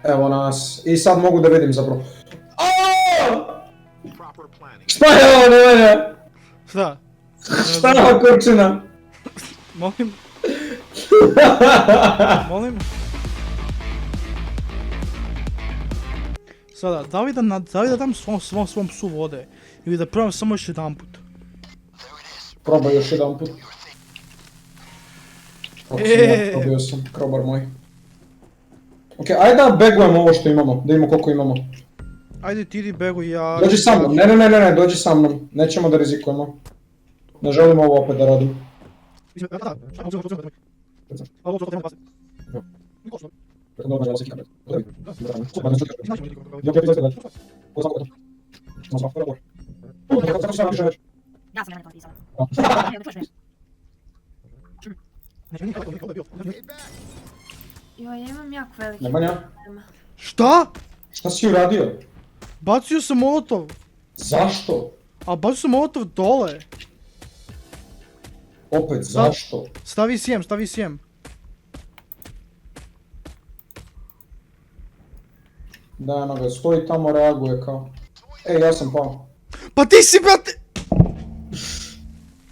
Evo nas. I sad mogu da vidim zapravo. Šta je ovo Nemanja? Šta? Šta je ova kurčina? Molim? Molim? Sada, da li da dam svom psu vode? Ili da probam samo još jedan put? Probaj još jedan put. Probio sam, krobar moj. Ok, ajde da begujemo ovo što imamo, da imamo koliko imamo. Ajde ti idi beguj, ja... Dođi sa mnom, ne, dođi sa mnom. Nećemo da rizikujemo. Ne želimo ovo opet da radim. Ja sam to pisala. Joj, ja imam jako veliki Nemanja? problema. Šta? Šta si uradio? Bacio sam molotov. Zašto? A bacio sam molotov dole. Opet, zašto? Stavi sjem. Da, ono ga stoji tamo, reaguje kao. Ej, ja sam pao. Pa ti si, brate!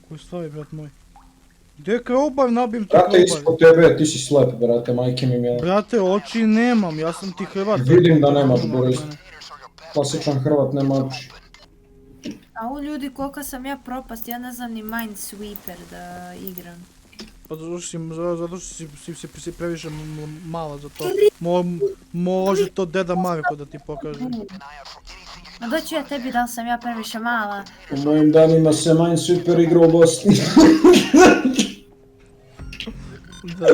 Koji stavi, brat moj? Gdje je krobar, nabijem ti Brate, krobar. ispod tebe, ti si slep, brate, majke mi mjela. Brate, oči nemam, ja sam ti Hrvat. Vidim da nemaš, Boris. Klasičan Hrvat nema oči. A u ljudi, koliko sam ja propast, ja ne znam ni Minesweeper da igram. Pa zato što si previše mala za to. Može to deda Marko da ti pokaže. No doću ja tebi da li sam ja previše mala. U mojim danima se Minesweeper igra u Bosni. Da.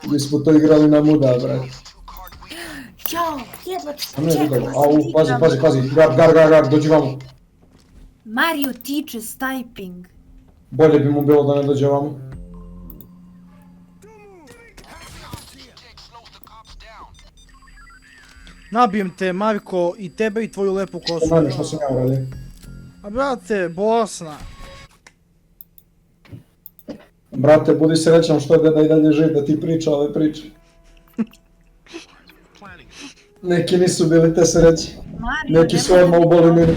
Mi smo to igrali na muda, brate. Jao, jebać, A ne, čekaj, vidio, au, pazi, gar, dođi vamo. Mario teaches typing. Bolje bi mu bilo da ne dođe vamo. Nabijem te, Marko, i tebe i tvoju lepu kosu. Znamo što sam ja uradio. A brate, Bosna. Brate, budi srećan što je deda i dalje živ da ti priča ove priče. Neki nisu bili te sreće. Mario, Neki su odmah uboli mini.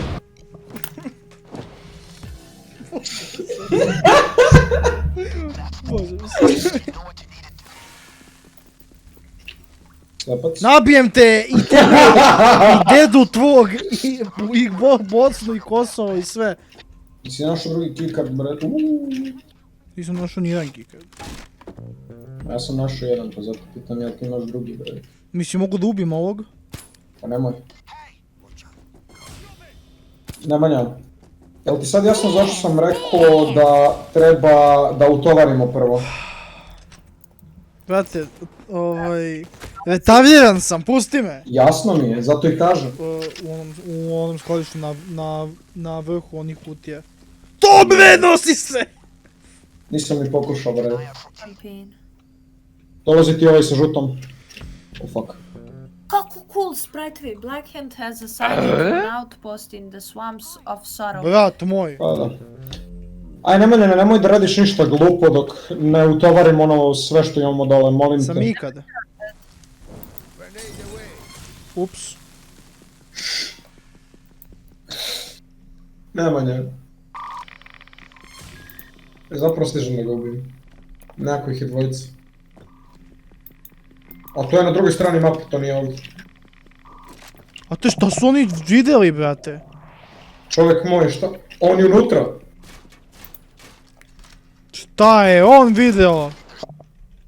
Bože, Slepac. nabijem te i tebe, i dedu tvog, i Bosnu, i Kosovo, i sve. Ti si našao drugi keycard, brate. Nisam našao ni jedan kikar. Ja sam našao jedan, pa zato pitam jel ti imaš drugi, brate. Mislim, mogu da ubijem ovog? Pa nemoj. Nemanja, jel ti sad jasno zašto sam rekao da treba da utovarimo prvo? Brate, retaviran sam, pusti me! Jasno mi je, zato i kažem. U onom skladištu na vrhu onih kutija. To bre, nosi se! Nisam ni pokušao, brate. Campaign. Dolazi ti ovaj sa žutom. Oh fuck. Kako cool sprite-vi. Blackhand has assigned an outpost in the swamps of Sorrow. Brat moj. Pa da. Aj, nemoj da radiš ništa glupo dok ne utovarim ono sve što imamo dole, molim te. Sam ikada. Ups. Nemanja. Zapravo stižem da ga ubijem. Nekako ih je dvojica. A to je na drugoj strani mape, to nije ovdje. A te šta su oni vidjeli, brate? Čovjek moj, šta? On je unutra. Šta je on video?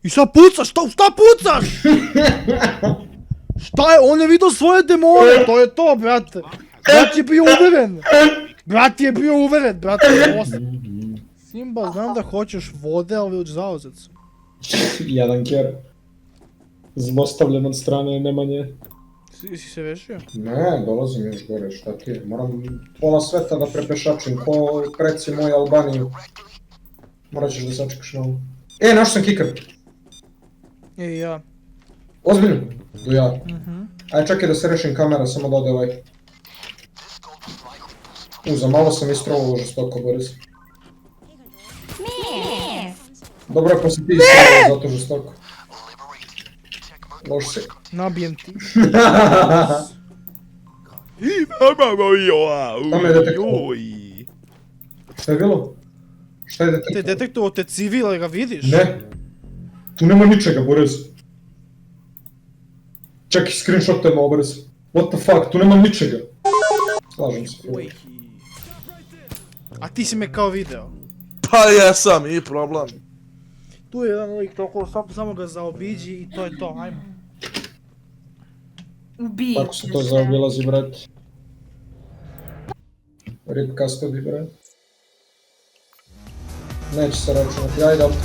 I sad pucaš, šta pucaš? Šta je, on je vidio svoje demone, to je to, brate. Brat je bio uveren. Brate, Simba, znam da hoćeš vode, ali već zauzet sam. Jedan ker. Zlostavljen od strane Nemanje. Si se vešio? Ne, dolazim još gore, šta ti je? Moram pola sveta da prepešačim, ko preci moju Albaniju. Morat ćeš da sačekaš na ovo. Našao sam kicker. I ja. Ozbiljno? Do ja. Aj, čekaj da se rešim kamera, samo da ode ovaj. Za malo sam istrovalo žestoko, Boris. Dobro je pa si ti istrovalo zato žestoko. Loš si. Nabijem ti. Tamo je detektor. Šta je bilo? Šta je Te detektor? detektovo te civile, ga vidiš? Ne. Tu nema ničega, Borez. Čekaj, screenshotujemo ovo, Borez. What the fuck, tu nema ničega. Slažem se. A ti si me kao video. Pa jesam, i problem. Tu je jedan lik toliko, samo ga zaobiđi i to je to, ajmo. Ubij. Tako se to zaobilazi, brat. Rip custody, brat. Neće se računati, ajde opet.